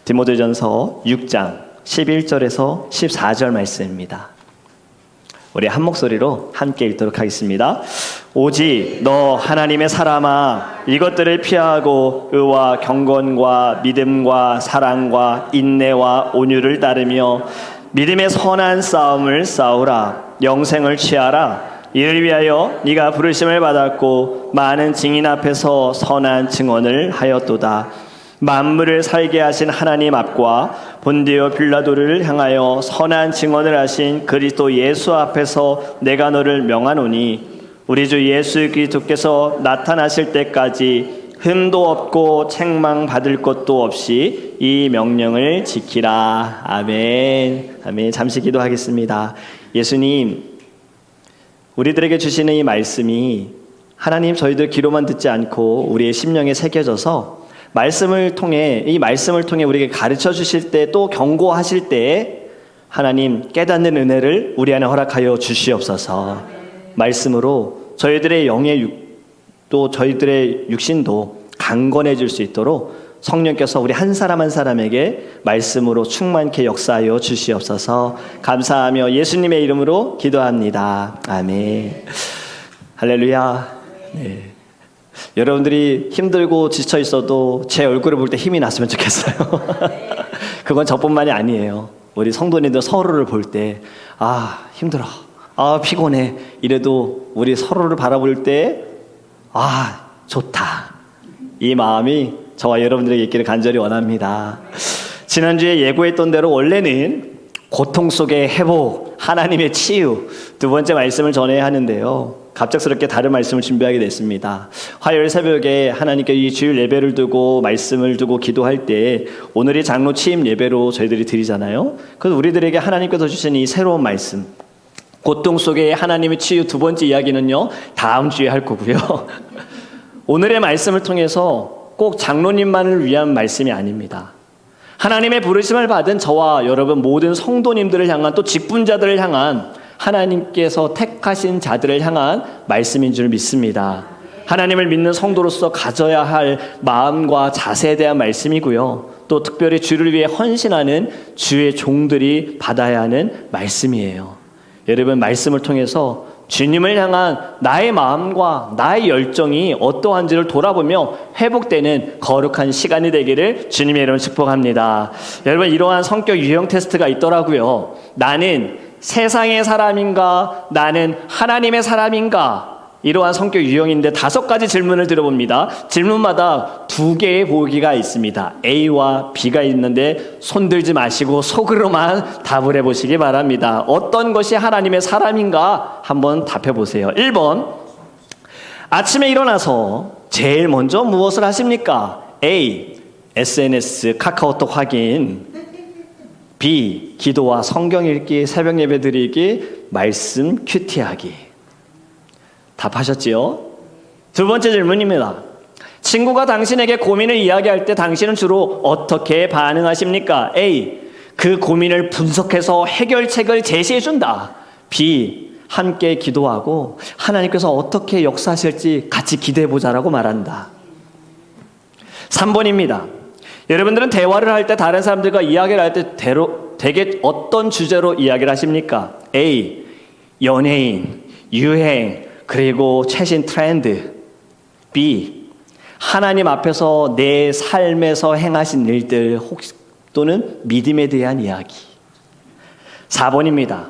디모데전서 6장 11절에서 14절 말씀입니다. 우리 한 목소리로 함께 읽도록 하겠습니다. 오직 너 하나님의 사람아, 이것들을 피하고 의와 경건과 믿음과 사랑과 인내와 온유를 따르며 믿음의 선한 싸움을 싸우라. 영생을 취하라. 이를 위하여 네가 부르심을 받았고 많은 증인 앞에서 선한 증언을 하였도다. 만물을 살게 하신 하나님 앞과 본디오 빌라도를 향하여 선한 증언을 하신 그리스도 예수 앞에서 내가 너를 명하노니 우리 주 예수 그리스도께서 나타나실 때까지 흠도 없고 책망 받을 것도 없이 이 명령을 지키라. 아멘. 아멘. 잠시 기도하겠습니다. 예수님, 우리들에게 주시는 이 말씀이 하나님, 저희들 귀로만 듣지 않고 우리의 심령에 새겨져서 이 말씀을 통해 우리에게 가르쳐 주실 때, 또 경고하실 때 하나님 깨닫는 은혜를 우리 안에 허락하여 주시옵소서. 말씀으로 저희들의 또 저희들의 육신도 강건해질 수 있도록 성령께서 우리 한 사람 한 사람에게 말씀으로 충만케 역사하여 주시옵소서. 감사하며 예수님의 이름으로 기도합니다. 아멘. 할렐루야. 네. 여러분들이 힘들고 지쳐 있어도 제 얼굴을 볼 때 힘이 났으면 좋겠어요. 그건 저뿐만이 아니에요. 우리 성도님들 서로를 볼 때 힘들어, 피곤해 이래도 우리 서로를 바라볼 때 좋다, 이 마음이 저와 여러분들에게 있기를 간절히 원합니다. 지난주에 예고했던 대로 원래는 고통 속의 회복, 하나님의 치유, 두 번째 말씀을 전해야 하는데요, 갑작스럽게 다른 말씀을 준비하게 됐습니다. 화요일 새벽에 하나님께 이 주일 예배를 두고 말씀을 두고 기도할 때 오늘이 장로 취임 예배로 저희들이 드리잖아요. 그래서 우리들에게 하나님께서 주신 이 새로운 말씀, 고통 속의 하나님의 치유 두 번째 이야기는요, 다음 주에 할 거고요. 오늘의 말씀을 통해서 꼭 장로님만을 위한 말씀이 아닙니다. 하나님의 부르심을 받은 저와 여러분 모든 성도님들을 향한, 또 직분자들을 향한, 하나님께서 택하신 자들을 향한 말씀인 줄 믿습니다. 하나님을 믿는 성도로서 가져야 할 마음과 자세에 대한 말씀이고요, 또 특별히 주를 위해 헌신하는 주의 종들이 받아야 하는 말씀이에요. 여러분, 말씀을 통해서 주님을 향한 나의 마음과 나의 열정이 어떠한지를 돌아보며 회복되는 거룩한 시간이 되기를 주님의 이름으로 축복합니다. 여러분, 이러한 성격 유형 테스트가 있더라고요. 나는 세상의 사람인가, 나는 하나님의 사람인가, 이러한 성격 유형인데 5가지 질문을 들어봅니다. 질문마다 2개의 보기가 있습니다. A와 B가 있는데 손들지 마시고 속으로만 답을 해보시기 바랍니다. 어떤 것이 하나님의 사람인가 한번 답해보세요. 1번, 아침에 일어나서 제일 먼저 무엇을 하십니까? A, SNS, 카카오톡 확인. B, 기도와 성경 읽기, 새벽 예배 드리기, 말씀 큐티하기. 답하셨지요? 두 번째 질문입니다. 친구가 당신에게 고민을 이야기할 때 당신은 주로 어떻게 반응하십니까? A, 그 고민을 분석해서 해결책을 제시해준다. B, 함께 기도하고 하나님께서 어떻게 역사하실지 같이 기대해보자라고 말한다. 3번입니다. 여러분들은 대화를 할 때, 다른 사람들과 이야기를 할 때 대개 어떤 주제로 이야기를 하십니까? A, 연예인, 유행, 그리고 최신 트렌드. B, 하나님 앞에서 내 삶에서 행하신 일들, 또는 믿음에 대한 이야기. 4번입니다.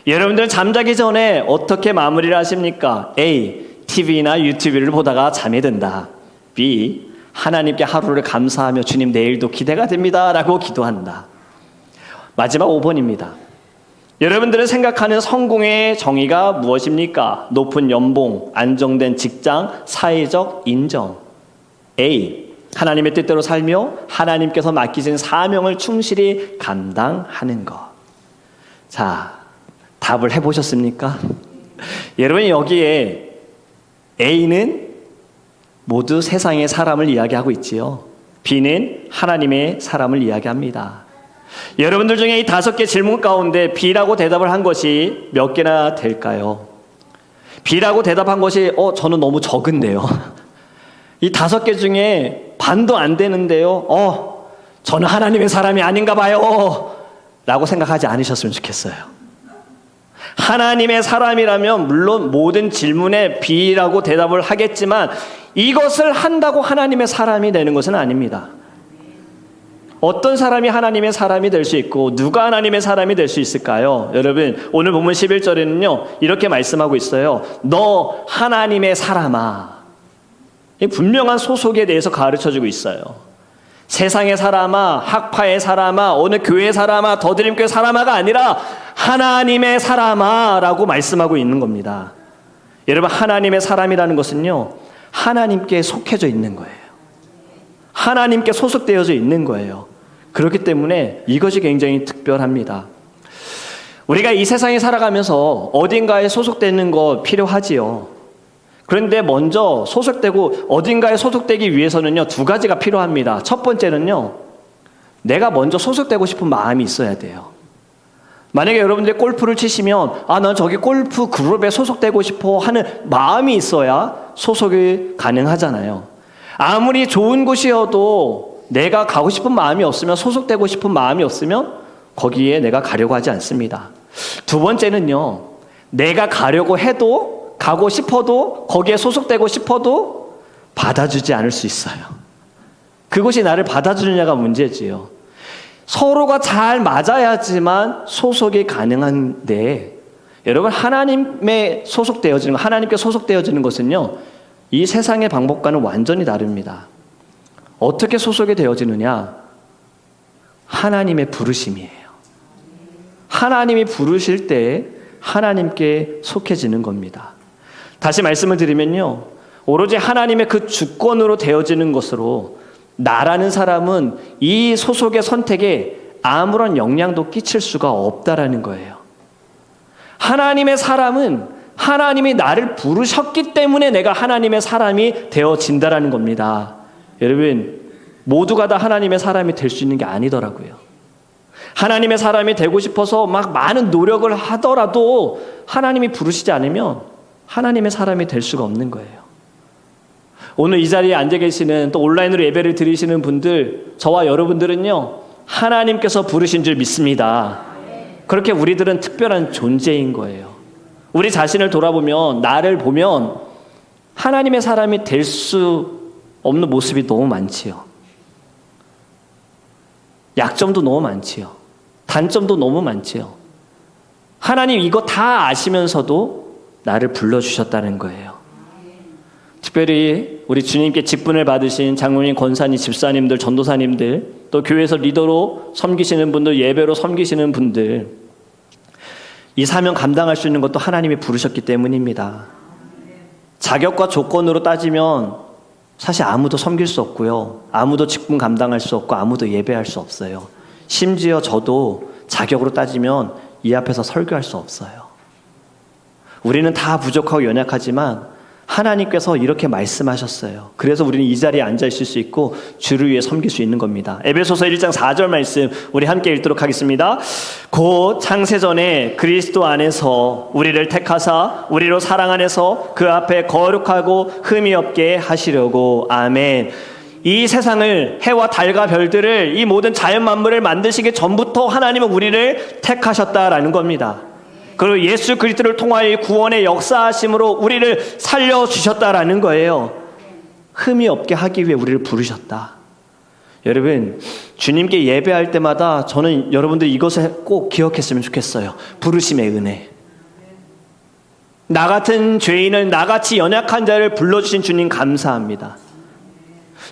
여러분들은 잠자기 전에 어떻게 마무리를 하십니까? A, TV나 유튜브를 보다가 잠이 든다. B, 하나님께 하루를 감사하며 주님 내일도 기대가 됩니다 라고 기도한다. 마지막 5번입니다. 여러분들은 생각하는 성공의 정의가 무엇입니까? 높은 연봉, 안정된 직장, 사회적 인정. A, 하나님의 뜻대로 살며 하나님께서 맡기신 사명을 충실히 감당하는 것. 자, 답을 해보셨습니까? 여러분, 여기에 A는 모두 세상의 사람을 이야기하고 있지요. B는 하나님의 사람을 이야기합니다. 여러분들 중에 이 5개 질문 가운데 B라고 대답을 한 것이 몇 개나 될까요? B라고 대답한 것이 저는 너무 적은데요. 이 5개 중에 반도 안 되는데요. 저는 하나님의 사람이 아닌가 봐요 라고 생각하지 않으셨으면 좋겠어요. 하나님의 사람이라면 물론 모든 질문에 비라고 대답을 하겠지만 이것을 한다고 하나님의 사람이 되는 것은 아닙니다. 어떤 사람이 하나님의 사람이 될 수 있고 누가 하나님의 사람이 될 수 있을까요? 여러분, 오늘 본문 11절에는요 이렇게 말씀하고 있어요. 너 하나님의 사람아. 분명한 소속에 대해서 가르쳐주고 있어요. 세상의 사람아, 학파의 사람아, 어느 교회 사람아, 더드림교회 사람아가 아니라 하나님의 사람아 라고 말씀하고 있는 겁니다. 여러분, 하나님의 사람이라는 것은요 하나님께 속해져 있는 거예요. 하나님께 소속되어져 있는 거예요. 그렇기 때문에 이것이 굉장히 특별합니다. 우리가 이 세상에 살아가면서 어딘가에 소속되는 거 필요하지요. 그런데 먼저 소속되고 어딘가에 소속되기 위해서는요 두 가지가 필요합니다. 첫 번째는요, 내가 먼저 소속되고 싶은 마음이 있어야 돼요. 만약에 여러분들이 골프를 치시면 난 저기 골프 그룹에 소속되고 싶어 하는 마음이 있어야 소속이 가능하잖아요. 아무리 좋은 곳이어도 내가 가고 싶은 마음이 없으면, 소속되고 싶은 마음이 없으면 거기에 내가 가려고 하지 않습니다. 두 번째는요, 내가 가려고 해도, 가고 싶어도, 거기에 소속되고 싶어도 받아주지 않을 수 있어요. 그것이 나를 받아주느냐가 문제지요. 서로가 잘 맞아야지만 소속이 가능한데, 여러분, 하나님께 소속되어지는 것은요 이 세상의 방법과는 완전히 다릅니다. 어떻게 소속이 되어지느냐? 하나님의 부르심이에요. 하나님이 부르실 때 하나님께 속해지는 겁니다. 다시 말씀을 드리면요, 오로지 하나님의 그 주권으로 되어지는 것으로 나라는 사람은 이 소속의 선택에 아무런 영향도 끼칠 수가 없다라는 거예요. 하나님의 사람은 하나님이 나를 부르셨기 때문에 내가 하나님의 사람이 되어진다라는 겁니다. 여러분, 모두가 다 하나님의 사람이 될 수 있는 게 아니더라고요. 하나님의 사람이 되고 싶어서 막 많은 노력을 하더라도 하나님이 부르시지 않으면 하나님의 사람이 될 수가 없는 거예요. 오늘 이 자리에 앉아 계시는, 또 온라인으로 예배를 드리시는 분들, 저와 여러분들은요 하나님께서 부르신 줄 믿습니다. 그렇게 우리들은 특별한 존재인 거예요. 우리 자신을 돌아보면, 나를 보면 하나님의 사람이 될 수 없는 모습이 너무 많지요. 약점도 너무 많지요. 단점도 너무 많지요. 하나님 이거 다 아시면서도 나를 불러주셨다는 거예요. 특별히 우리 주님께 직분을 받으신 장로님, 권사님, 집사님들, 전도사님들, 또 교회에서 리더로 섬기시는 분들, 예배로 섬기시는 분들, 이 사명 감당할 수 있는 것도 하나님이 부르셨기 때문입니다. 자격과 조건으로 따지면 사실 아무도 섬길 수 없고요, 아무도 직분 감당할 수 없고 아무도 예배할 수 없어요. 심지어 저도 자격으로 따지면 이 앞에서 설교할 수 없어요. 우리는 다 부족하고 연약하지만 하나님께서 이렇게 말씀하셨어요. 그래서 우리는 이 자리에 앉아 있을 수 있고 주를 위해 섬길 수 있는 겁니다. 에베소서 1장 4절 말씀 우리 함께 읽도록 하겠습니다. 곧 창세전에 그리스도 안에서 우리를 택하사 우리로 사랑 안에서 그 앞에 거룩하고 흠이 없게 하시려고. 아멘. 이 세상을, 해와 달과 별들을, 이 모든 자연 만물을 만드시기 전부터 하나님은 우리를 택하셨다라는 겁니다. 그리고 예수 그리스도를 통하여 구원의 역사하심으로 우리를 살려주셨다라는 거예요. 흠이 없게 하기 위해 우리를 부르셨다. 여러분, 주님께 예배할 때마다 저는 여러분들이 이것을 꼭 기억했으면 좋겠어요. 부르심의 은혜. 나 같은 죄인을, 나같이 연약한 자를 불러주신 주님 감사합니다.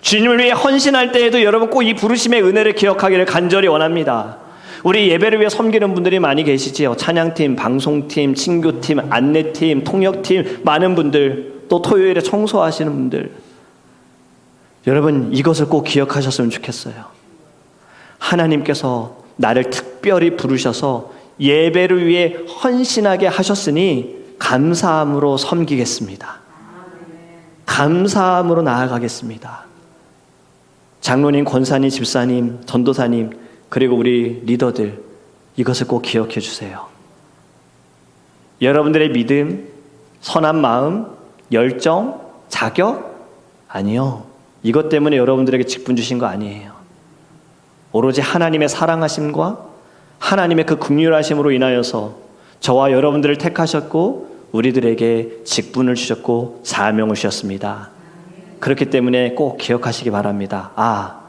주님을 위해 헌신할 때에도 여러분 꼭 이 부르심의 은혜를 기억하기를 간절히 원합니다. 우리 예배를 위해 섬기는 분들이 많이 계시지요. 찬양팀, 방송팀, 친교팀, 안내팀, 통역팀, 많은 분들, 또 토요일에 청소하시는 분들, 여러분 이것을 꼭 기억하셨으면 좋겠어요. 하나님께서 나를 특별히 부르셔서 예배를 위해 헌신하게 하셨으니 감사함으로 섬기겠습니다. 감사함으로 나아가겠습니다. 장로님, 권사님, 집사님, 전도사님, 그리고 우리 리더들, 이것을 꼭 기억해 주세요. 여러분들의 믿음, 선한 마음, 열정, 자격? 아니요. 이것 때문에 여러분들에게 직분 주신 거 아니에요. 오로지 하나님의 사랑하심과 하나님의 그 긍휼하심으로 인하여서 저와 여러분들을 택하셨고 우리들에게 직분을 주셨고 사명을 주셨습니다. 그렇기 때문에 꼭 기억하시기 바랍니다. 아,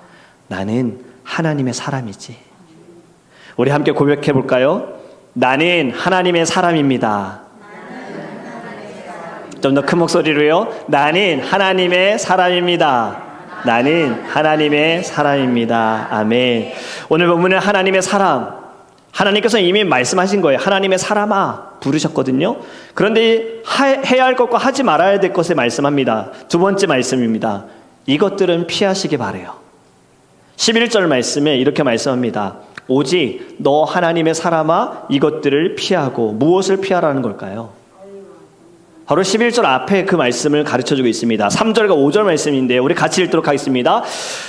나는 하나님의 사람이지. 우리 함께 고백해 볼까요? 나는 하나님의 사람입니다. 좀 더 큰 목소리로요. 나는 하나님의 사람입니다. 나는 하나님의 사람입니다. 아멘. 오늘 본문은 하나님의 사람. 하나님께서 이미 말씀하신 거예요. 하나님의 사람아 부르셨거든요. 그런데 해야 할 것과 하지 말아야 될 것을 말씀합니다. 두 번째 말씀입니다. 이것들은 피하시기 바래요. 11절 말씀에 이렇게 말씀합니다. 오직 너 하나님의 사람아 이것들을 피하고. 무엇을 피하라는 걸까요? 바로 11절 앞에 그 말씀을 가르쳐주고 있습니다. 3절과 5절 말씀인데 우리 같이 읽도록 하겠습니다.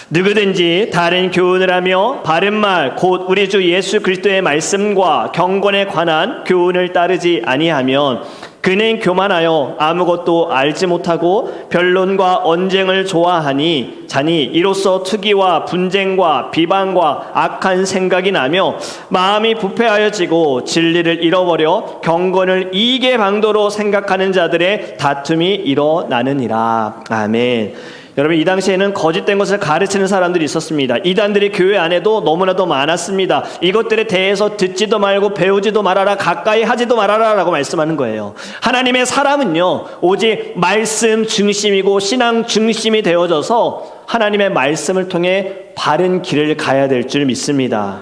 누구든지 다른 교훈을 하며 바른 말 곧 우리 주 예수 그리스도의 말씀과 경건에 관한 교훈을 따르지 아니하면 그는 교만하여 아무것도 알지 못하고 변론과 언쟁을 좋아하니 자니 이로써 투기와 분쟁과 비방과 악한 생각이 나며 마음이 부패하여지고 진리를 잃어버려 경건을 이익의 방도로 생각하는 자들의 다툼이 일어나느니라. 아멘. 여러분, 이 당시에는 거짓된 것을 가르치는 사람들이 있었습니다. 이단들이 교회 안에도 너무나도 많았습니다. 이것들에 대해서 듣지도 말고 배우지도 말아라, 가까이 하지도 말아라 라고 말씀하는 거예요. 하나님의 사람은요 오직 말씀 중심이고 신앙 중심이 되어져서 하나님의 말씀을 통해 바른 길을 가야 될 줄 믿습니다.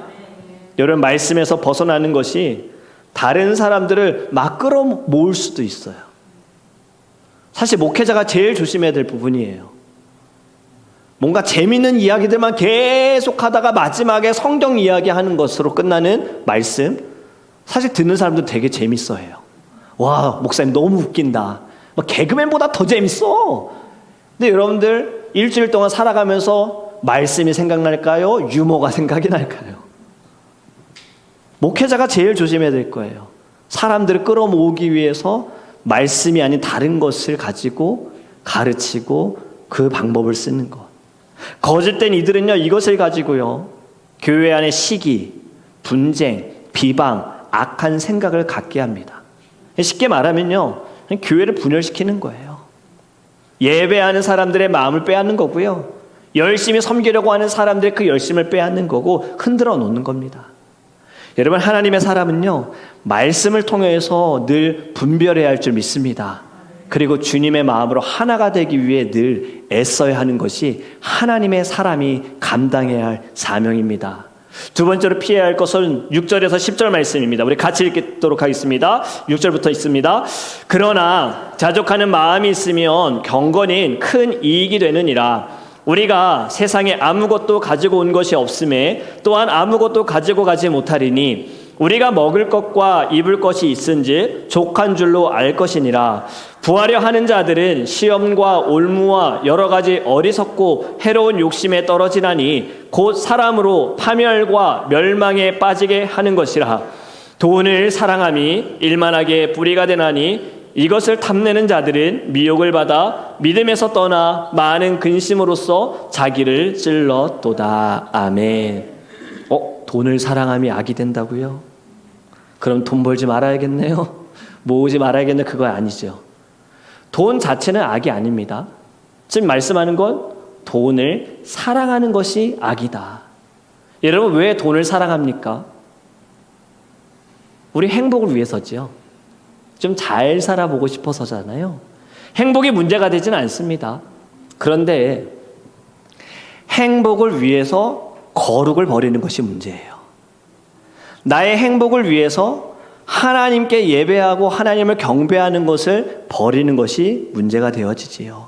여러분, 말씀에서 벗어나는 것이 다른 사람들을 막 끌어모을 수도 있어요. 사실 목회자가 제일 조심해야 될 부분이에요. 뭔가 재밌는 이야기들만 계속 하다가 마지막에 성경 이야기하는 것으로 끝나는 말씀, 사실 듣는 사람도 되게 재밌어해요. 와, 목사님 너무 웃긴다. 개그맨보다 더 재밌어. 근데 여러분들 일주일 동안 살아가면서 말씀이 생각날까요? 유머가 생각이 날까요? 목회자가 제일 조심해야 될 거예요. 사람들을 끌어모으기 위해서 말씀이 아닌 다른 것을 가지고 가르치고 그 방법을 쓰는 것. 거짓된 이들은요 이것을 가지고요 교회 안에 시기, 분쟁, 비방, 악한 생각을 갖게 합니다. 쉽게 말하면요 교회를 분열시키는 거예요. 예배하는 사람들의 마음을 빼앗는 거고요, 열심히 섬기려고 하는 사람들의 그 열심을 빼앗는 거고 흔들어 놓는 겁니다. 여러분, 하나님의 사람은요 말씀을 통해서 늘 분별해야 할 줄 믿습니다. 그리고 주님의 마음으로 하나가 되기 위해 늘 애써야 하는 것이 하나님의 사람이 감당해야 할 사명입니다. 두 번째로 피해야 할 것은 6절에서 10절 말씀입니다. 우리 같이 읽도록 하겠습니다. 6절부터 있습니다. 그러나 자족하는 마음이 있으면 경건은 큰 이익이 되느니라. 우리가 세상에 아무것도 가지고 온 것이 없음에 또한 아무것도 가지고 가지 못하리니 우리가 먹을 것과 입을 것이 있은지 족한 줄로 알 것이니라. 부하려 하는 자들은 시험과 올무와 여러 가지 어리석고 해로운 욕심에 떨어지나니 곧 사람으로 파멸과 멸망에 빠지게 하는 것이라. 돈을 사랑함이 일만하게 뿌리가 되나니 이것을 탐내는 자들은 미혹을 받아 믿음에서 떠나 많은 근심으로써 자기를 찔렀도다. 아멘. 돈을 사랑함이 악이 된다고요? 그럼 돈 벌지 말아야겠네요. 모으지 말아야겠네. 그거 아니죠. 돈 자체는 악이 아닙니다. 지금 말씀하는 건 돈을 사랑하는 것이 악이다. 여러분, 왜 돈을 사랑합니까? 우리 행복을 위해서지요. 좀 잘 살아보고 싶어서잖아요. 행복이 문제가 되지는 않습니다. 그런데 행복을 위해서 거룩을 버리는 것이 문제예요. 나의 행복을 위해서 하나님께 예배하고 하나님을 경배하는 것을 버리는 것이 문제가 되어지지요.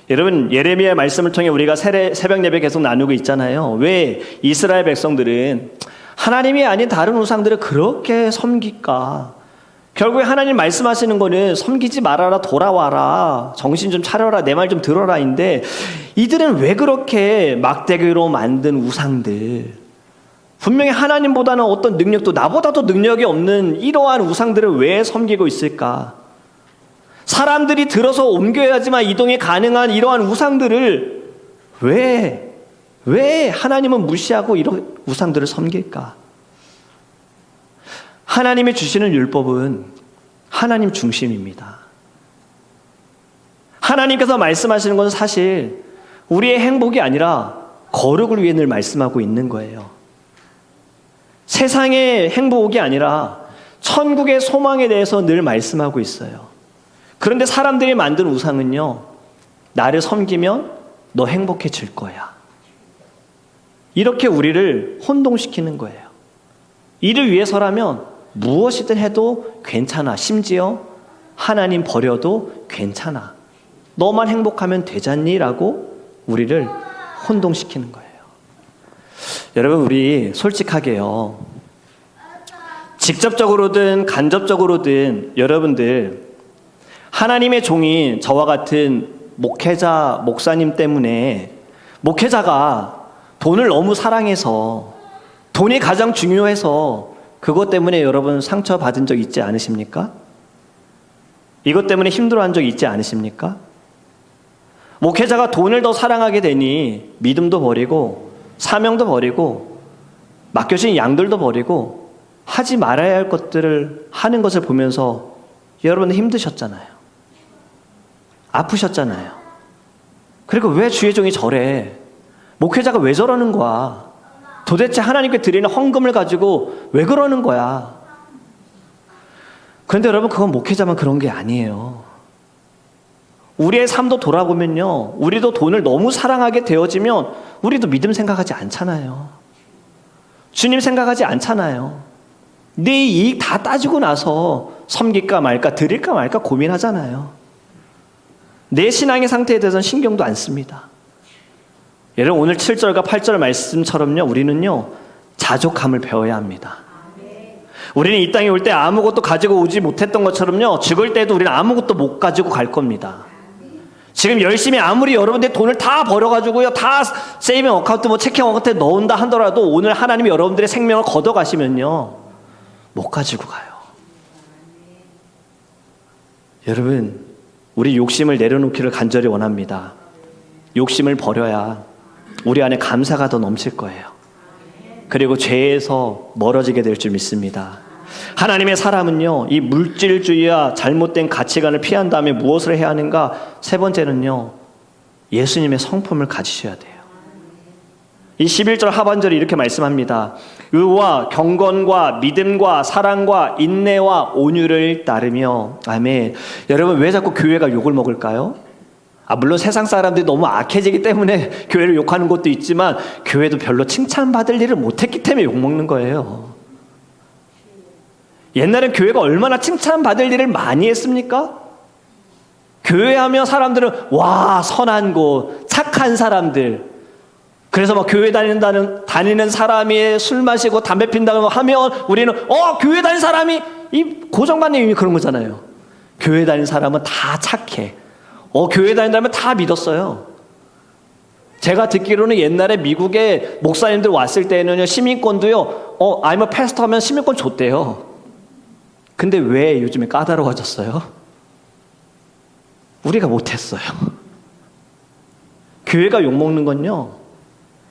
여러분, 예레미야의 말씀을 통해 우리가 새벽 예배 계속 나누고 있잖아요. 왜 이스라엘 백성들은 하나님이 아닌 다른 우상들을 그렇게 섬길까? 결국에 하나님 말씀하시는 거는 섬기지 말아라, 돌아와라, 정신 좀 차려라, 내 말 좀 들어라인데 이들은 왜 그렇게 막대기로 만든 우상들, 분명히 하나님보다는 어떤 능력도 나보다도 능력이 없는 이러한 우상들을 왜 섬기고 있을까? 사람들이 들어서 옮겨야지만 이동이 가능한 이러한 우상들을 왜 왜 하나님은 무시하고 이런 우상들을 섬길까? 하나님이 주시는 율법은 하나님 중심입니다. 하나님께서 말씀하시는 건 사실 우리의 행복이 아니라 거룩을 위해 늘 말씀하고 있는 거예요. 세상의 행복이 아니라 천국의 소망에 대해서 늘 말씀하고 있어요. 그런데 사람들이 만든 우상은요, 나를 섬기면 너 행복해질 거야. 이렇게 우리를 혼동시키는 거예요. 이를 위해서라면 무엇이든 해도 괜찮아. 심지어 하나님 버려도 괜찮아. 너만 행복하면 되잖니? 라고 우리를 혼동시키는 거예요. 여러분, 우리 솔직하게요, 직접적으로든 간접적으로든 여러분들 하나님의 종인 저와 같은 목회자, 목사님 때문에 목회자가 돈을 너무 사랑해서, 돈이 가장 중요해서 그것 때문에 여러분 상처받은 적 있지 않으십니까? 이것 때문에 힘들어한 적 있지 않으십니까? 목회자가 돈을 더 사랑하게 되니 믿음도 버리고 사명도 버리고 맡겨진 양들도 버리고 하지 말아야 할 것들을 하는 것을 보면서 여러분 힘드셨잖아요. 아프셨잖아요. 그리고 왜 주의 종이 저래? 목회자가 왜 저러는 거야? 도대체 하나님께 드리는 헌금을 가지고 왜 그러는 거야? 그런데 여러분, 그건 목회자만 그런 게 아니에요. 우리의 삶도 돌아보면요, 우리도 돈을 너무 사랑하게 되어지면 우리도 믿음 생각하지 않잖아요. 주님 생각하지 않잖아요. 내 이익 다 따지고 나서 섬길까 말까, 드릴까 말까 고민하잖아요. 내 신앙의 상태에 대해서는 신경도 안 씁니다. 여러분, 오늘 7절과 8절 말씀처럼요, 우리는요 자족함을 배워야 합니다. 우리는 이 땅에 올 때 아무것도 가지고 오지 못했던 것처럼요, 죽을 때도 우리는 아무것도 못 가지고 갈 겁니다. 지금 열심히 아무리 여러분들 돈을 다 벌어가지고요, 다 세이빙 어카운트, 뭐 체킹 어카운트에 넣은다 하더라도 오늘 하나님이 여러분들의 생명을 걷어가시면요 못 가지고 가요. 여러분, 우리 욕심을 내려놓기를 간절히 원합니다. 욕심을 버려야 우리 안에 감사가 더 넘칠 거예요. 그리고 죄에서 멀어지게 될 줄 믿습니다. 하나님의 사람은요, 이 물질주의와 잘못된 가치관을 피한 다음에 무엇을 해야 하는가? 세 번째는요, 예수님의 성품을 가지셔야 돼요. 이 11절 하반절이 이렇게 말씀합니다. 의와 경건과 믿음과 사랑과 인내와 온유를 따르며. 아멘. 여러분, 왜 자꾸 교회가 욕을 먹을까요? 물론 세상 사람들이 너무 악해지기 때문에 교회를 욕하는 것도 있지만 교회도 별로 칭찬받을 일을 못했기 때문에 욕먹는 거예요. 옛날엔 교회가 얼마나 칭찬받을 일을 많이 했습니까? 교회 하면 사람들은 와, 선한 곳, 착한 사람들. 그래서 막 교회 다니는 사람이 술 마시고 담배 핀다고 하면 우리는 교회 다니는 사람이, 이 고정관념이 그런 거잖아요. 교회 다니는 사람은 다 착해. 교회 다닌다면 다 믿었어요. 제가 듣기로는 옛날에 미국에 목사님들 왔을 때는요, 시민권도요, I'm a pastor 하면 시민권 줬대요. 근데 왜 요즘에 까다로워졌어요? 우리가 못했어요. 교회가 욕먹는 건요,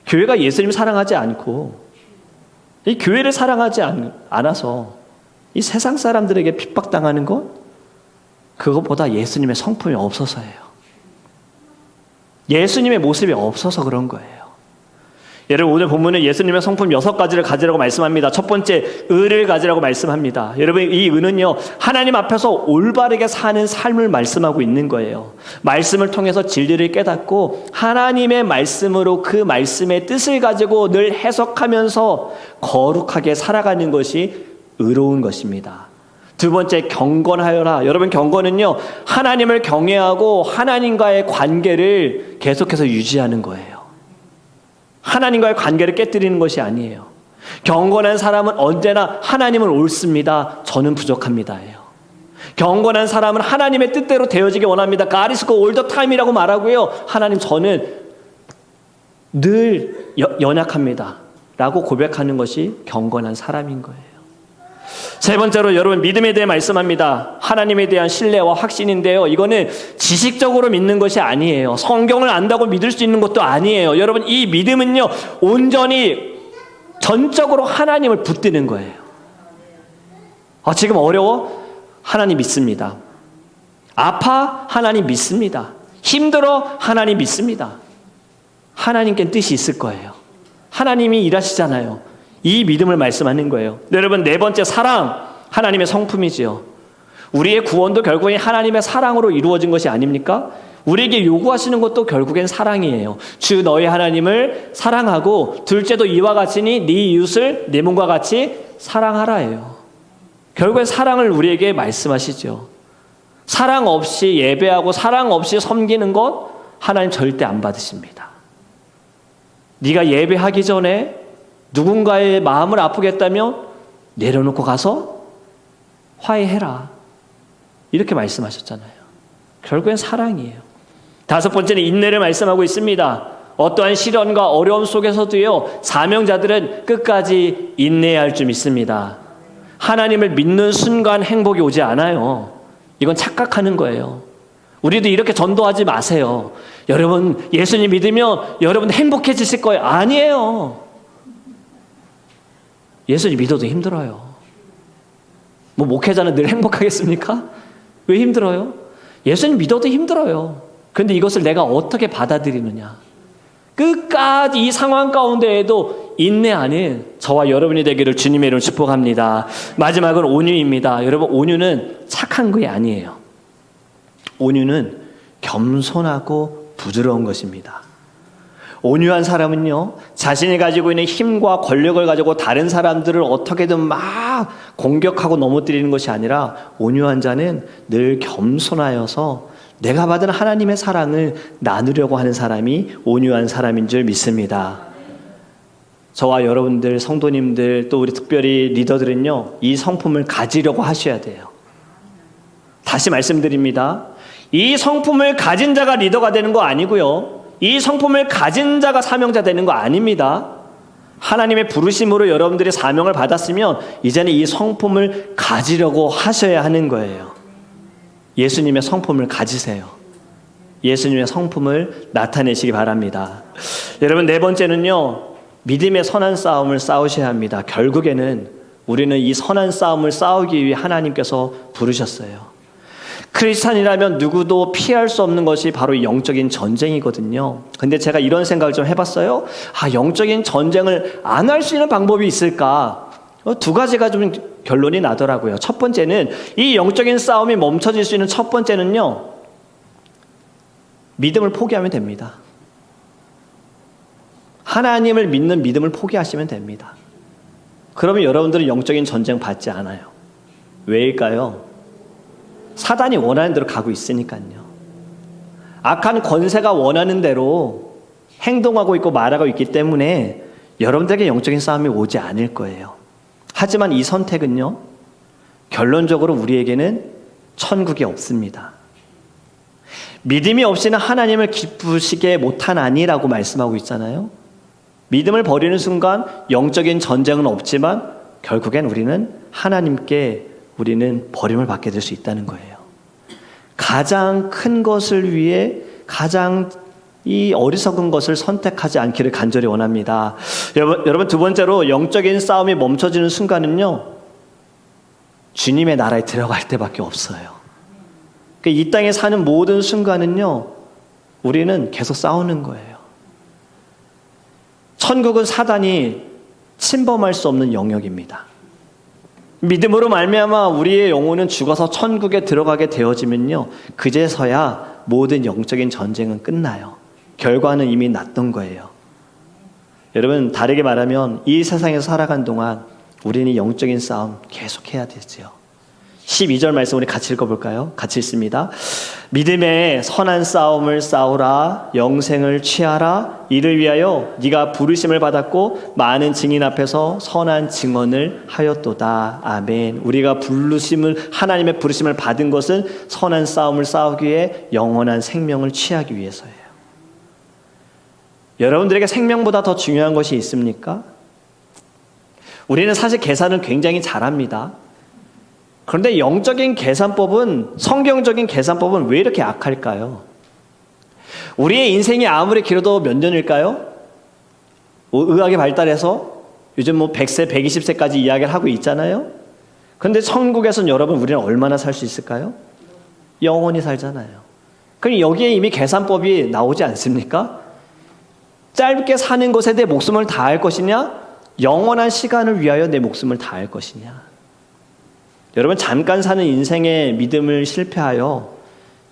교회가 예수님 사랑하지 않고 이 교회를 사랑하지 않아서 이 세상 사람들에게 핍박당하는 것, 그것보다 예수님의 성품이 없어서예요. 예수님의 모습이 없어서 그런 거예요. 여러분, 오늘 본문은 예수님의 성품 6가지를 가지라고 말씀합니다. 첫 번째, 의를 가지라고 말씀합니다. 여러분, 이 의는요, 하나님 앞에서 올바르게 사는 삶을 말씀하고 있는 거예요. 말씀을 통해서 진리를 깨닫고 하나님의 말씀으로 그 말씀의 뜻을 가지고 늘 해석하면서 거룩하게 살아가는 것이 의로운 것입니다. 두 번째, 경건하여라. 여러분, 경건은요, 하나님을 경외하고 하나님과의 관계를 계속해서 유지하는 거예요. 하나님과의 관계를 깨뜨리는 것이 아니에요. 경건한 사람은 언제나 하나님은 옳습니다, 저는 부족합니다예요. 경건한 사람은 하나님의 뜻대로 되어지기 원합니다. God is good all the time이라고 말하고요, 하나님, 저는 늘 연약합니다 라고 고백하는 것이 경건한 사람인 거예요. 세 번째로 여러분 믿음에 대해 말씀합니다. 하나님에 대한 신뢰와 확신인데요. 이거는 지식적으로 믿는 것이 아니에요. 성경을 안다고 믿을 수 있는 것도 아니에요. 여러분 이 믿음은요. 온전히 전적으로 하나님을 붙드는 거예요. 지금 어려워? 하나님 믿습니다. 아파? 하나님 믿습니다. 힘들어? 하나님 믿습니다. 하나님께 뜻이 있을 거예요. 하나님이 일하시잖아요. 이 믿음을 말씀하는 거예요. 여러분 네 번째 사랑, 하나님의 성품이지요. 우리의 구원도 결국엔 하나님의 사랑으로 이루어진 것이 아닙니까? 우리에게 요구하시는 것도 결국엔 사랑이에요. 주 너희 하나님을 사랑하고 둘째도 이와 같으니 네 이웃을 네 몸과 같이 사랑하라예요. 결국엔 사랑을 우리에게 말씀하시죠. 사랑 없이 예배하고 사랑 없이 섬기는 것 하나님 절대 안 받으십니다. 네가 예배하기 전에 누군가의 마음을 아프겠다면 내려놓고 가서 화해해라. 이렇게 말씀하셨잖아요. 결국엔 사랑이에요. 다섯 번째는 인내를 말씀하고 있습니다. 어떠한 시련과 어려움 속에서도요. 사명자들은 끝까지 인내해야 할 줄 믿습니다. 하나님을 믿는 순간 행복이 오지 않아요. 이건 착각하는 거예요. 우리도 이렇게 전도하지 마세요. 여러분 예수님 믿으면 여러분 행복해지실 거예요. 아니에요. 예수님 믿어도 힘들어요. 목회자는 늘 행복하겠습니까? 왜 힘들어요? 예수님 믿어도 힘들어요. 그런데 이것을 내가 어떻게 받아들이느냐. 끝까지 이 상황 가운데에도 인내하는 저와 여러분이 되기를 주님의 이름으로 축복합니다. 마지막은 온유입니다. 여러분 온유는 착한 게 아니에요. 온유는 겸손하고 부드러운 것입니다. 온유한 사람은요, 자신이 가지고 있는 힘과 권력을 가지고 다른 사람들을 어떻게든 막 공격하고 넘어뜨리는 것이 아니라 온유한 자는 늘 겸손하여서 내가 받은 하나님의 사랑을 나누려고 하는 사람이 온유한 사람인 줄 믿습니다. 저와 여러분들, 성도님들, 또 우리 특별히 리더들은요, 이 성품을 가지려고 하셔야 돼요. 다시 말씀드립니다. 이 성품을 가진 자가 리더가 되는 거 아니고요. 이 성품을 가진 자가 사명자 되는 거 아닙니다. 하나님의 부르심으로 여러분들이 사명을 받았으면 이제는 이 성품을 가지려고 하셔야 하는 거예요. 예수님의 성품을 가지세요. 예수님의 성품을 나타내시기 바랍니다. 여러분 네 번째는요. 믿음의 선한 싸움을 싸우셔야 합니다. 결국에는 우리는 이 선한 싸움을 싸우기 위해 하나님께서 부르셨어요. 크리스찬이라면 누구도 피할 수 없는 것이 바로 영적인 전쟁이거든요. 근데 제가 이런 생각을 좀 해봤어요. 영적인 전쟁을 안 할 수 있는 방법이 있을까? 두 가지가 좀 결론이 나더라고요. 첫 번째는 이 영적인 싸움이 멈춰질 수 있는 첫 번째는요. 믿음을 포기하면 됩니다. 하나님을 믿는 믿음을 포기하시면 됩니다. 그러면 여러분들은 영적인 전쟁 받지 않아요. 왜일까요? 사단이 원하는 대로 가고 있으니까요. 악한 권세가 원하는 대로 행동하고 있고 말하고 있기 때문에 여러분들에게 영적인 싸움이 오지 않을 거예요. 하지만 이 선택은요. 결론적으로 우리에게는 천국이 없습니다. 믿음이 없이는 하나님을 기쁘시게 못하나니라고 말씀하고 있잖아요. 믿음을 버리는 순간 영적인 전쟁은 없지만 결국엔 우리는 하나님께 우리는 버림을 받게 될 수 있다는 거예요. 가장 큰 것을 위해 가장 이 어리석은 것을 선택하지 않기를 간절히 원합니다. 여러분 두 번째로 영적인 싸움이 멈춰지는 순간은요. 주님의 나라에 들어갈 때밖에 없어요. 이 땅에 사는 모든 순간은요. 우리는 계속 싸우는 거예요. 천국은 사단이 침범할 수 없는 영역입니다. 믿음으로 말미암아 우리의 영혼은 죽어서 천국에 들어가게 되어지면요. 그제서야 모든 영적인 전쟁은 끝나요. 결과는 이미 났던 거예요. 여러분 다르게 말하면 이 세상에서 살아간 동안 우리는 영적인 싸움 계속해야 되죠. 12절 말씀 우리 같이 읽어볼까요? 같이 읽습니다. 믿음의 선한 싸움을 싸우라. 영생을 취하라. 이를 위하여 네가 부르심을 받았고 많은 증인 앞에서 선한 증언을 하였도다. 아멘. 우리가 하나님의 부르심을 받은 것은 선한 싸움을 싸우기 위해 영원한 생명을 취하기 위해서예요. 여러분들에게 생명보다 더 중요한 것이 있습니까? 우리는 사실 계산을 굉장히 잘합니다. 그런데 영적인 계산법은, 성경적인 계산법은 왜 이렇게 악할까요? 우리의 인생이 아무리 길어도 몇 년일까요? 의학이 발달해서 요즘 100세, 120세까지 이야기를 하고 있잖아요. 그런데 천국에서는 여러분 우리는 얼마나 살 수 있을까요? 영원히 살잖아요. 그럼 여기에 이미 계산법이 나오지 않습니까? 짧게 사는 것에 내 목숨을 다할 것이냐? 영원한 시간을 위하여 내 목숨을 다할 것이냐? 여러분, 잠깐 사는 인생의 믿음을 실패하여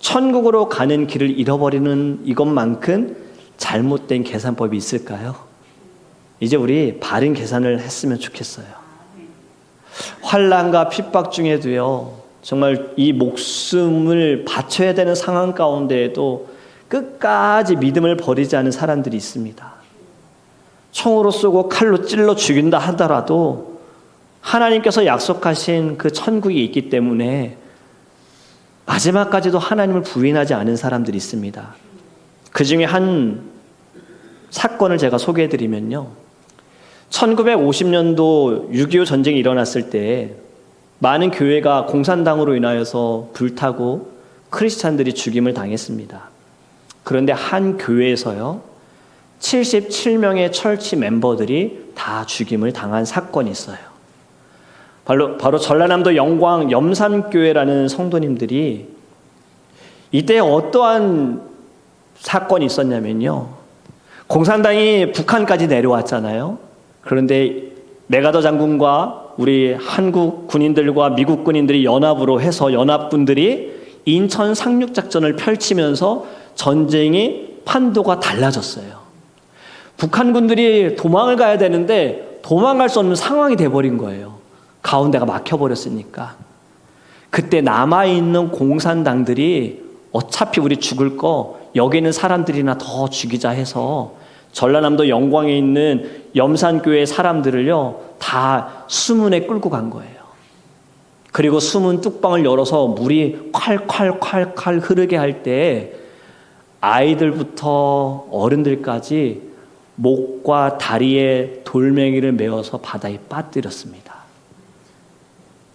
천국으로 가는 길을 잃어버리는 이것만큼 잘못된 계산법이 있을까요? 이제 우리 바른 계산을 했으면 좋겠어요. 환난과 핍박 중에도요, 정말 이 목숨을 바쳐야 되는 상황 가운데에도 끝까지 믿음을 버리지 않은 사람들이 있습니다. 총으로 쏘고 칼로 찔러 죽인다 하더라도 하나님께서 약속하신 그 천국이 있기 때문에 마지막까지도 하나님을 부인하지 않은 사람들이 있습니다. 그 중에 한 사건을 제가 소개해드리면요, 1950년도 6.25 전쟁이 일어났을 때 많은 교회가 공산당으로 인하여서 불타고 크리스찬들이 죽임을 당했습니다. 그런데 한 교회에서요, 77명의 철치 멤버들이 다 죽임을 당한 사건이 있어요. 바로 전라남도 영광 염산교회라는 성도님들이, 이때 어떠한 사건이 있었냐면요, 공산당이 북한까지 내려왔잖아요. 그런데 메가더 장군과 우리 한국 군인들과 미국 군인들이 연합으로 해서 연합군들이 인천 상륙작전을 펼치면서 전쟁이 판도가 달라졌어요. 북한군들이 도망을 가야 되는데 도망갈 수 없는 상황이 돼버린 거예요. 가운데가 막혀버렸으니까. 그때 남아있는 공산당들이 어차피 우리 죽을 거 여기 있는 사람들이나 더 죽이자 해서 전라남도 영광에 있는 염산교회 사람들을요, 다 수문에 끌고 간 거예요. 그리고 수문 뚝방을 열어서 물이 콸콸콸콸 흐르게 할 때 아이들부터 어른들까지 목과 다리에 돌멩이를 메어서 바다에 빠뜨렸습니다.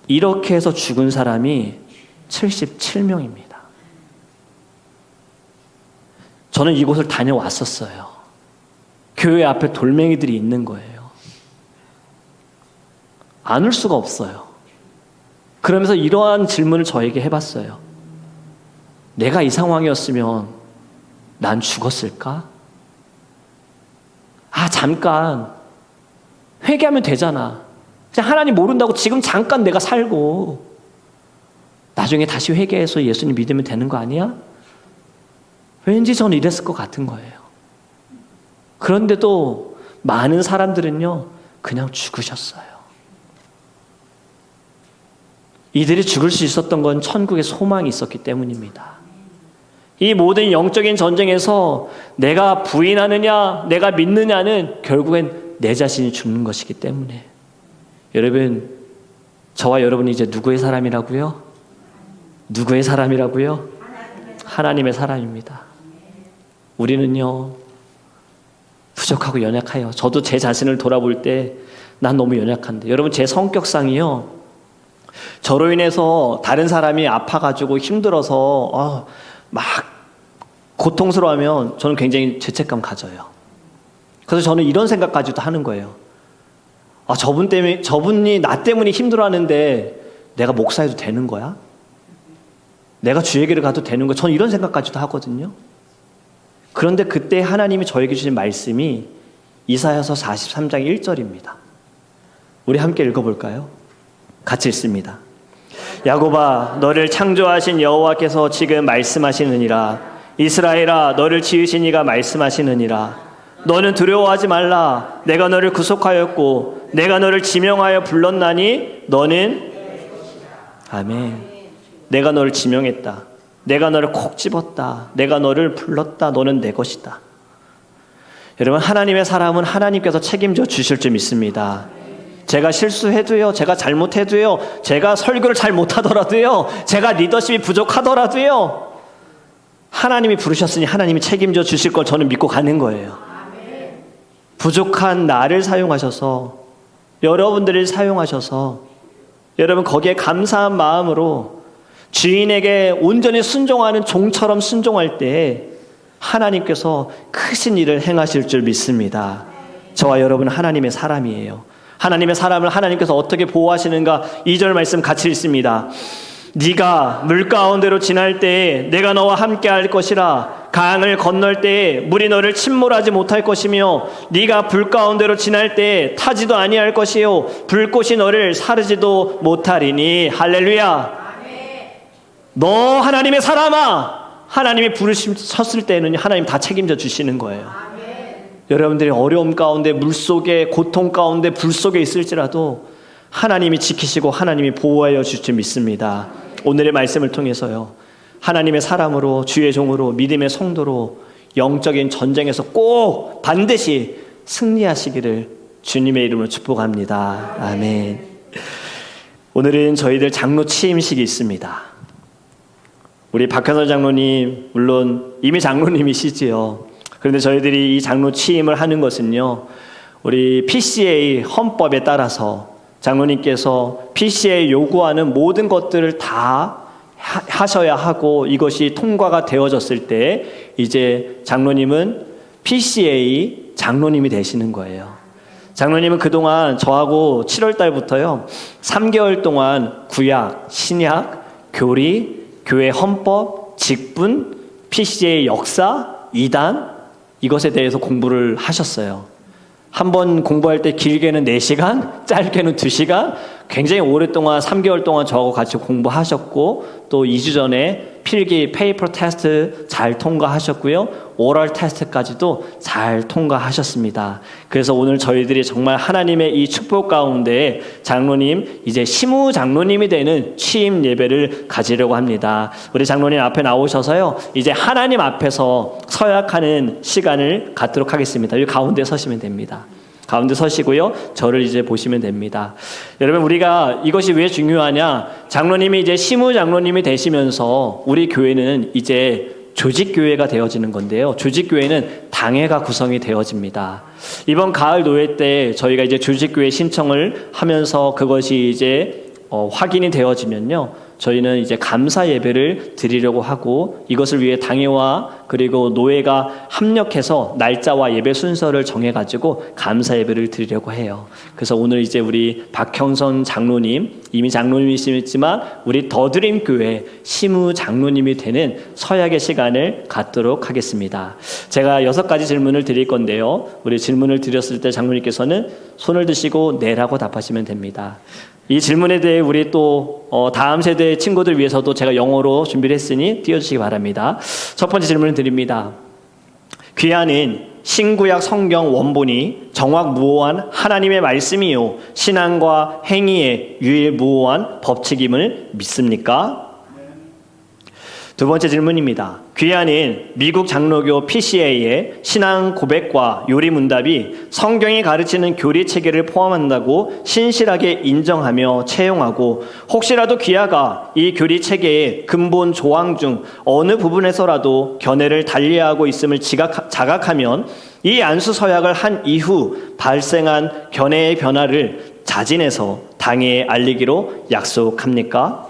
이렇게 해서 죽은 사람이 77명입니다. 저는 이곳을 다녀왔었어요. 교회 앞에 돌멩이들이 있는 거예요. 안 울 수가 없어요. 그러면서 이러한 질문을 저에게 해봤어요. 내가 이 상황이었으면 난 죽었을까? 잠깐 회개하면 되잖아. 그냥 하나님 모른다고 지금 잠깐 내가 살고 나중에 다시 회개해서 예수님 믿으면 되는 거 아니야? 왠지 저는 이랬을 것 같은 거예요. 그런데도 많은 사람들은요, 그냥 죽으셨어요. 이들이 죽을 수 있었던 건 천국에 소망이 있었기 때문입니다. 이 모든 영적인 전쟁에서 내가 부인하느냐, 내가 믿느냐는 결국엔 내 자신이 죽는 것이기 때문에. 여러분, 저와 여러분이 이제 누구의 사람이라고요? 누구의 사람이라고요? 하나님의 사람입니다. 우리는요, 부족하고 연약해요. 저도 제 자신을 돌아볼 때 난 너무 연약한데, 여러분, 제 성격상이요, 저로 인해서 다른 사람이 아파가지고 힘들어서 막 고통스러워하면 저는 굉장히 죄책감 가져요. 그래서 저는 이런 생각까지도 하는 거예요. 저분이 나 때문에 힘들어하는데 내가 목사해도 되는 거야? 내가 주의 길을 가도 되는 거야? 저는 이런 생각까지도 하거든요. 그런데 그때 하나님이 저에게 주신 말씀이 이사야서 43장 1절입니다. 우리 함께 읽어볼까요? 같이 읽습니다. 야곱아, 너를 창조하신 여호와께서 지금 말씀하시느니라. 이스라엘아, 너를 지으신 이가 말씀하시느니라. 너는 두려워하지 말라. 내가 너를 구속하였고 내가 너를 지명하여 불렀나니 너는 아멘. 내가 너를 지명했다. 내가 너를 콕 집었다. 내가 너를 불렀다. 너는 내 것이다. 여러분, 하나님의 사람은 하나님께서 책임져 주실 줄 믿습니다. 제가 실수해도요, 제가 잘못해도요, 제가 설교를 잘 못하더라도요, 제가 리더십이 부족하더라도요, 하나님이 부르셨으니 하나님이 책임져 주실 걸 저는 믿고 가는 거예요. 부족한 나를 사용하셔서, 여러분들을 사용하셔서 여러분 거기에 감사한 마음으로 주인에게 온전히 순종하는 종처럼 순종할 때 하나님께서 크신 일을 행하실 줄 믿습니다. 저와 여러분은 하나님의 사람이에요. 하나님의 사람을 하나님께서 어떻게 보호하시는가 2절 말씀 같이 읽습니다. 네가 물 가운데로 지날 때에 내가 너와 함께 할 것이라. 강을 건널 때에 물이 너를 침몰하지 못할 것이며 네가 불 가운데로 지날 때에 타지도 아니할 것이요 불꽃이 너를 사르지도 못하리니. 할렐루야. 너 하나님의 사람아, 하나님이 부르셨을 때는 하나님 다 책임져 주시는 거예요. 여러분들이 어려움 가운데 물속에 고통 가운데 불 속에 있을지라도 하나님이 지키시고 하나님이 보호하여 주실 줄 믿습니다. 오늘의 말씀을 통해서요, 하나님의 사람으로 주의 종으로 믿음의 성도로 영적인 전쟁에서 꼭 반드시 승리하시기를 주님의 이름으로 축복합니다. 아멘. 오늘은 저희들 장로 취임식이 있습니다. 우리 박현선 장로님 물론 이미 장로님이시지요. 그런데 저희들이 이 장로 취임을 하는 것은요, 우리 PCA 헌법에 따라서 장로님께서 PCA 요구하는 모든 것들을 다 하셔야 하고 이것이 통과가 되어졌을 때 이제 장로님은 PCA 장로님이 되시는 거예요. 장로님은 그동안 저하고 7월 달부터요 3개월 동안 구약, 신약, 교리, 교회 헌법, 직분, PCA 역사, 이단 이것에 대해서 공부를 하셨어요. 한 번 공부할 때 길게는 4시간, 짧게는 2시간, 굉장히 오랫동안 3개월 동안 저하고 같이 공부하셨고 또 2주 전에 필기 페이퍼 테스트 잘 통과하셨고요. 오럴 테스트까지도 잘 통과하셨습니다. 그래서 오늘 저희들이 정말 하나님의 이 축복 가운데 장로님, 이제 시무 장로님이 되는 취임 예배를 가지려고 합니다. 우리 장로님 앞에 나오셔서요, 이제 하나님 앞에서 서약하는 시간을 갖도록 하겠습니다. 여기 가운데 서시면 됩니다. 가운데 서시고요, 저를 이제 보시면 됩니다. 여러분, 우리가 이것이 왜 중요하냐? 장로님이 이제 시무 장로님이 되시면서 우리 교회는 이제 조직교회가 되어지는 건데요. 조직교회는 당회가 구성이 되어집니다. 이번 가을 노회 때 저희가 이제 조직교회 신청을 하면서 그것이 이제 확인이 되어지면요, 저희는 이제 감사 예배를 드리려고 하고 이것을 위해 당회와 그리고 노회가 합력해서 날짜와 예배 순서를 정해가지고 감사 예배를 드리려고 해요. 그래서 오늘 이제 우리 박형선 장로님, 이미 장로님이시지만 우리 더드림 교회 시무 장로님이 되는 서약의 시간을 갖도록 하겠습니다. 제가 6가지 질문을 드릴 건데요, 우리 질문을 드렸을 때 장로님께서는 손을 드시고 네라고 답하시면 됩니다. 이 질문에 대해 우리 또 다음 세대 친구들 위해서도 제가 영어로 준비를 했으니 띄워주시기 바랍니다. 첫 번째 질문을 드립니다. 귀하는 신구약 성경 원본이 정확무오한 하나님의 말씀이요 신앙과 행위의 유일무오한 법칙임을 믿습니까? 두 번째 질문입니다. 귀하는 미국 장로교 PCA의 신앙 고백과 요리 문답이 성경이 가르치는 교리 체계를 포함한다고 신실하게 인정하며 채용하고 혹시라도 귀하가 이 교리 체계의 근본 조항 중 어느 부분에서라도 견해를 달리하고 있음을 자각하면 이 안수 서약을 한 이후 발생한 견해의 변화를 자진해서 당회에 알리기로 약속합니까?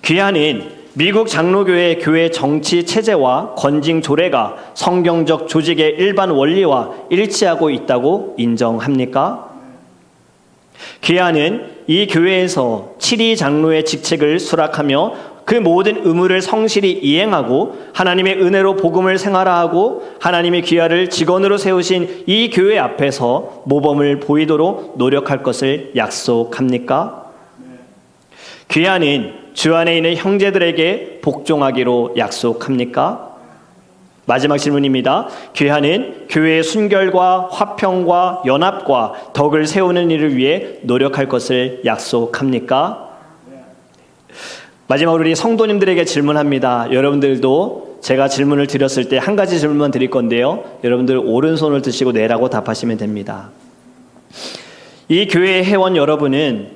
귀하는 미국 장로교회 교회 정치 체제와 건징 조례가 성경적 조직의 일반 원리와 일치하고 있다고 인정합니까? 귀하는 이 교회에서 7위 장로의 직책을 수락하며 그 모든 의무를 성실히 이행하고 하나님의 은혜로 복음을 생활화하고 하나님의 귀하를 직원으로 세우신 이 교회 앞에서 모범을 보이도록 노력할 것을 약속합니까? 귀하는 주 안에 있는 형제들에게 복종하기로 약속합니까? 마지막 질문입니다. 귀하는 교회의 순결과 화평과 연합과 덕을 세우는 일을 위해 노력할 것을 약속합니까? 마지막으로 우리 성도님들에게 질문합니다. 여러분들도 제가 질문을 드렸을 때 한 가지 질문만 드릴 건데요, 여러분들 오른손을 드시고 네라고 답하시면 됩니다. 이 교회의 회원 여러분은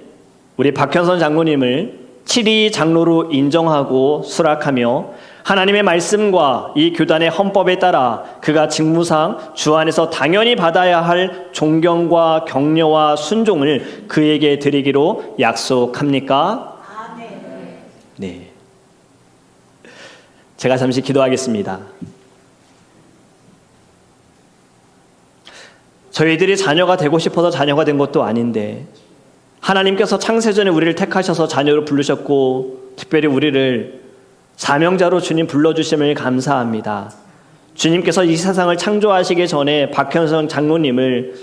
우리 박현선 장로님을 7위 장로로 인정하고 수락하며 하나님의 말씀과 이 교단의 헌법에 따라 그가 직무상 주 안에서 당연히 받아야 할 존경과 격려와 순종을 그에게 드리기로 약속합니까? 네. 제가 잠시 기도하겠습니다. 저희들이 자녀가 되고 싶어서 자녀가 된 것도 아닌데 하나님께서 창세전에 우리를 택하셔서 자녀로 부르셨고 특별히 우리를 사명자로 주님 불러주심을 감사합니다. 주님께서 이 세상을 창조하시기 전에 박현성 장로님을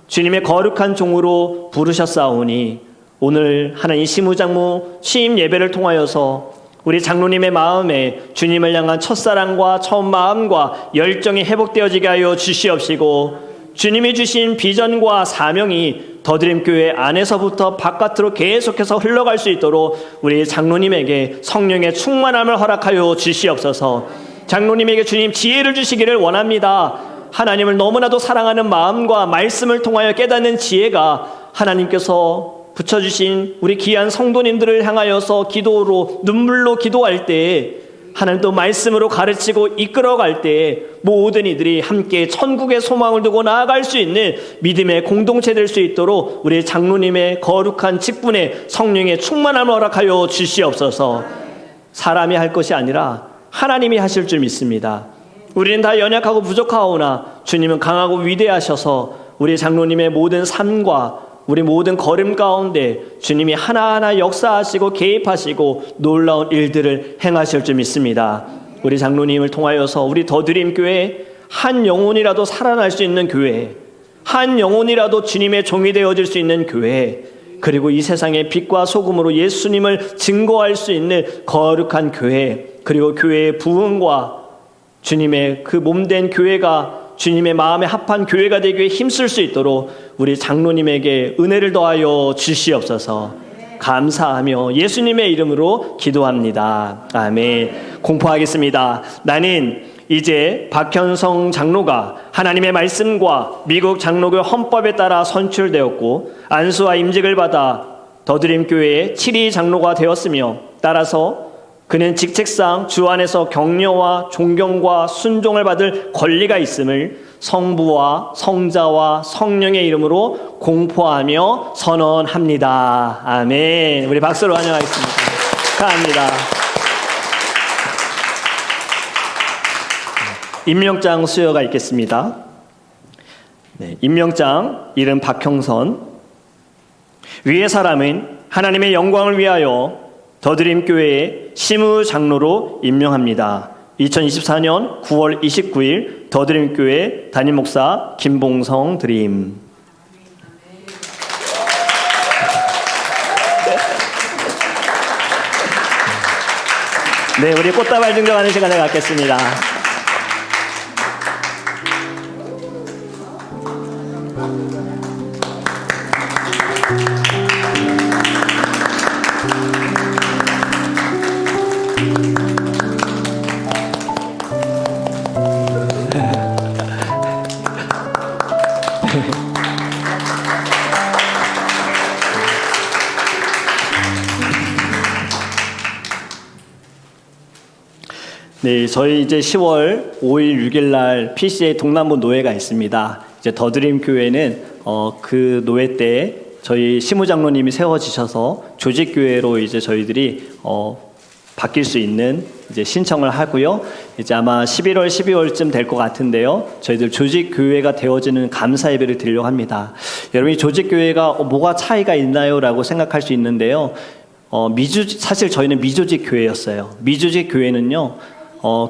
주님의 거룩한 종으로 부르셨사오니 오늘 하나님 시무장무 취임 예배를 통하여서 우리 장로님의 마음에 주님을 향한 첫사랑과 처음 마음과 열정이 회복되어지게 하여 주시옵시고 주님이 주신 비전과 사명이 더드림교회 안에서부터 바깥으로 계속해서 흘러갈 수 있도록 우리 장로님에게 성령의 충만함을 허락하여 주시옵소서. 장로님에게 주님 지혜를 주시기를 원합니다. 하나님을 너무나도 사랑하는 마음과 말씀을 통하여 깨닫는 지혜가 하나님께서 붙여주신 우리 귀한 성도님들을 향하여서 기도로 눈물로 기도할 때 하나님도 말씀으로 가르치고 이끌어갈 때 모든 이들이 함께 천국의 소망을 두고 나아갈 수 있는 믿음의 공동체 될 수 있도록 우리 장로님의 거룩한 직분에 성령의 충만함을 허락하여 주시옵소서. 사람이 할 것이 아니라 하나님이 하실 줄 믿습니다. 우리는 다 연약하고 부족하오나 주님은 강하고 위대하셔서 우리 장로님의 모든 삶과 우리 모든 걸음 가운데 주님이 하나하나 역사하시고 개입하시고 놀라운 일들을 행하실 줄 믿습니다. 우리 장로님을 통하여서 우리 더드림교회 한 영혼이라도 살아날 수 있는 교회, 한 영혼이라도 주님의 종이 되어질 수 있는 교회, 그리고 이 세상의 빛과 소금으로 예수님을 증거할 수 있는 거룩한 교회, 그리고 교회의 부흥과 주님의 그 몸된 교회가 주님의 마음에 합한 교회가 되기 위해 힘쓸 수 있도록 우리 장로님에게 은혜를 더하여 주시옵소서. 감사하며 예수님의 이름으로 기도합니다. 아멘. 공포하겠습니다. 나는 이제 박현성 장로가 하나님의 말씀과 미국 장로교 헌법에 따라 선출되었고 안수와 임직을 받아 더드림교회의 7위 장로가 되었으며 따라서 그는 직책상 주 안에서 격려와 존경과 순종을 받을 권리가 있음을 성부와 성자와 성령의 이름으로 공포하며 선언합니다. 아멘. 우리 박수로 환영하겠습니다. 감사합니다. 임명장 수여가 있겠습니다. 네, 임명장 이름 박형선. 위의 사람은 하나님의 영광을 위하여 더드림교회의 시무장로로 임명합니다. 2024년 9월 29일 더드림교회 담임목사 김봉성 드림. 네, 우리 꽃다발 증정하는 시간을 갖겠습니다. 네, 저희 이제 10월 5일, 6일 날 PCA 동남부 노회가 있습니다. 이제 더드림 교회는 그 노회 때 저희 시무장로님이 세워지셔서 조직교회로 이제 저희들이 바뀔 수 있는 이제 신청을 하고요. 이제 아마 11월, 12월쯤 될 것 같은데요. 저희들 조직교회가 되어지는 감사 예배를 드리려고 합니다. 여러분이 조직교회가 뭐가 차이가 있나요?라고 생각할 수 있는데요. 사실 저희는 미조직 교회였어요. 미조직 교회는요,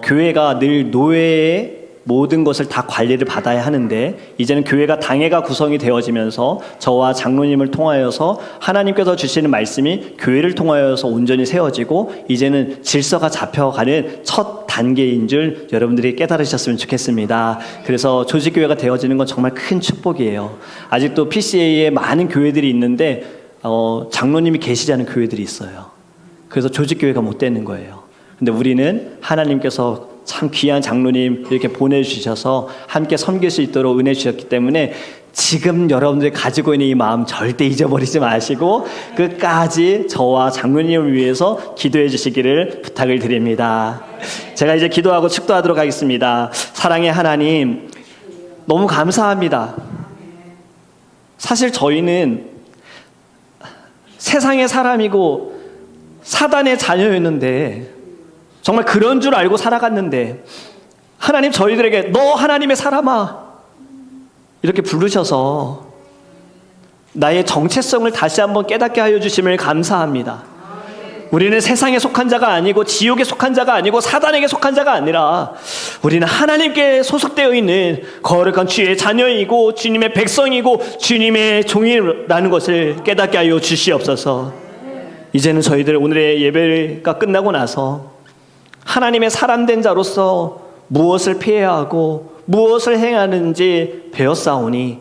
교회가 늘 노회의 모든 것을 다 관리를 받아야 하는데 이제는 교회가 당회가 구성이 되어지면서 저와 장로님을 통하여서 하나님께서 주시는 말씀이 교회를 통하여서 온전히 세워지고 이제는 질서가 잡혀가는 첫 단계인 줄 여러분들이 깨달으셨으면 좋겠습니다. 그래서 조직교회가 되어지는 건 정말 큰 축복이에요. 아직도 PCA에 많은 교회들이 있는데 장로님이 계시지 않은 교회들이 있어요. 그래서 조직교회가 못 되는 거예요. 근데 우리는 하나님께서 참 귀한 장로님 이렇게 보내주셔서 함께 섬길 수 있도록 은혜 주셨기 때문에 지금 여러분들이 가지고 있는 이 마음 절대 잊어버리지 마시고 끝까지 저와 장로님을 위해서 기도해 주시기를 부탁을 드립니다. 제가 이제 기도하고 축도하도록 하겠습니다. 사랑의 하나님, 너무 감사합니다. 사실 저희는 세상의 사람이고 사단의 자녀였는데 정말 그런 줄 알고 살아갔는데 하나님 저희들에게 너 하나님의 사람아 이렇게 부르셔서 나의 정체성을 다시 한번 깨닫게 하여 주심을 감사합니다. 우리는 세상에 속한 자가 아니고 지옥에 속한 자가 아니고 사단에게 속한 자가 아니라 우리는 하나님께 소속되어 있는 거룩한 주의 자녀이고 주님의 백성이고 주님의 종이라는 것을 깨닫게 하여 주시옵소서. 이제는 저희들 오늘의 예배가 끝나고 나서 하나님의 사람된 자로서 무엇을 피해야 하고 무엇을 행하는지 배웠사오니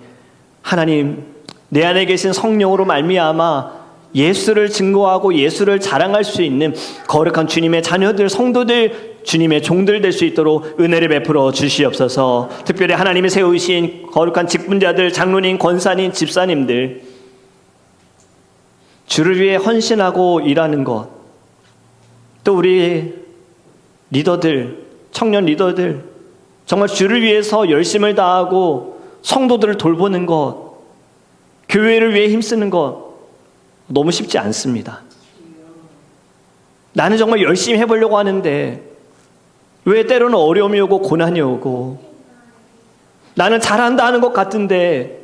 하나님 내 안에 계신 성령으로 말미암아 예수를 증거하고 예수를 자랑할 수 있는 거룩한 주님의 자녀들 성도들 주님의 종들 될 수 있도록 은혜를 베풀어 주시옵소서. 특별히 하나님이 세우신 거룩한 직분자들 장로님 권사님 집사님들 주를 위해 헌신하고 일하는 것, 또 우리 리더들 청년 리더들 정말 주를 위해서 열심을 다하고 성도들을 돌보는 것, 교회를 위해 힘쓰는 것 너무 쉽지 않습니다. 나는 정말 열심히 해보려고 하는데 왜 때로는 어려움이 오고 고난이 오고 나는 잘한다 하는 것 같은데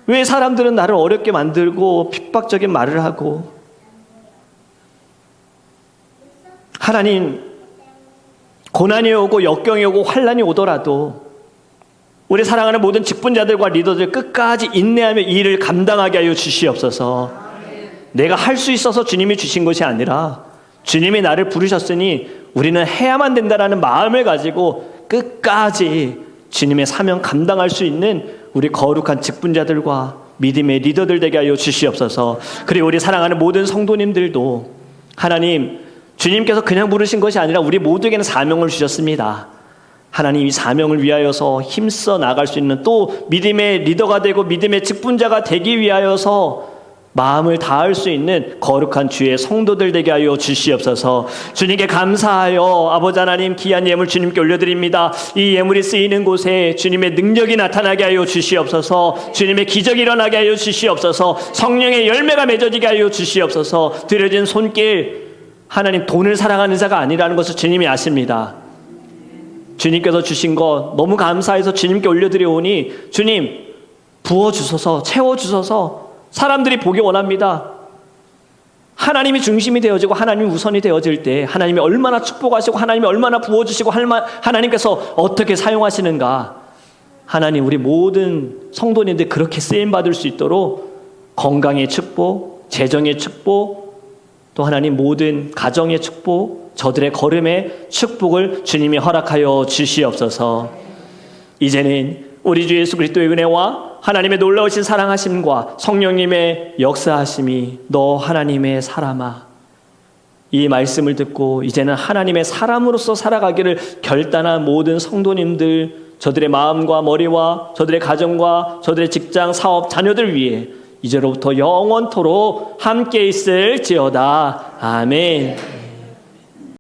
왜 사람들은 나를 어렵게 만들고 핍박적인 말을 하고 하나님 고난이 오고 역경이 오고 환난이 오더라도 우리 사랑하는 모든 직분자들과 리더들 끝까지 인내하며 이 일을 감당하게 하여 주시옵소서. 내가 할 수 있어서 주님이 주신 것이 아니라 주님이 나를 부르셨으니 우리는 해야만 된다는 마음을 가지고 끝까지 주님의 사명 감당할 수 있는 우리 거룩한 직분자들과 믿음의 리더들 되게 하여 주시옵소서. 그리고 우리 사랑하는 모든 성도님들도 하나님 주님께서 그냥 부르신 것이 아니라 우리 모두에게는 사명을 주셨습니다. 하나님 이 사명을 위하여서 힘써 나갈 수 있는 또 믿음의 리더가 되고 믿음의 직분자가 되기 위하여서 마음을 다할 수 있는 거룩한 주의 성도들 되게 하여 주시옵소서. 주님께 감사하여 아버지 하나님 귀한 예물 주님께 올려드립니다. 이 예물이 쓰이는 곳에 주님의 능력이 나타나게 하여 주시옵소서. 주님의 기적이 일어나게 하여 주시옵소서. 성령의 열매가 맺어지게 하여 주시옵소서. 드려진 손길 하나님 돈을 사랑하는 자가 아니라는 것을 주님이 아십니다. 주님께서 주신 것 너무 감사해서 주님께 올려드려오니 주님 부어주소서 채워주소서. 사람들이 보기 원합니다. 하나님이 중심이 되어지고 하나님이 우선이 되어질 때 하나님이 얼마나 축복하시고 하나님이 얼마나 부어주시고 하나님께서 어떻게 사용하시는가. 하나님 우리 모든 성도님들 그렇게 쓰임받을 수 있도록 건강의 축복, 재정의 축복, 또 하나님 모든 가정의 축복, 저들의 걸음의 축복을 주님이 허락하여 주시옵소서. 이제는 우리 주 예수 그리스도의 은혜와 하나님의 놀라우신 사랑하심과 성령님의 역사하심이 너 하나님의 사람아 이 말씀을 듣고 이제는 하나님의 사람으로서 살아가기를 결단한 모든 성도님들 저들의 마음과 머리와 저들의 가정과 저들의 직장, 사업, 자녀들 위해 이제로부터 영원토록 함께 있을지어다. 아멘.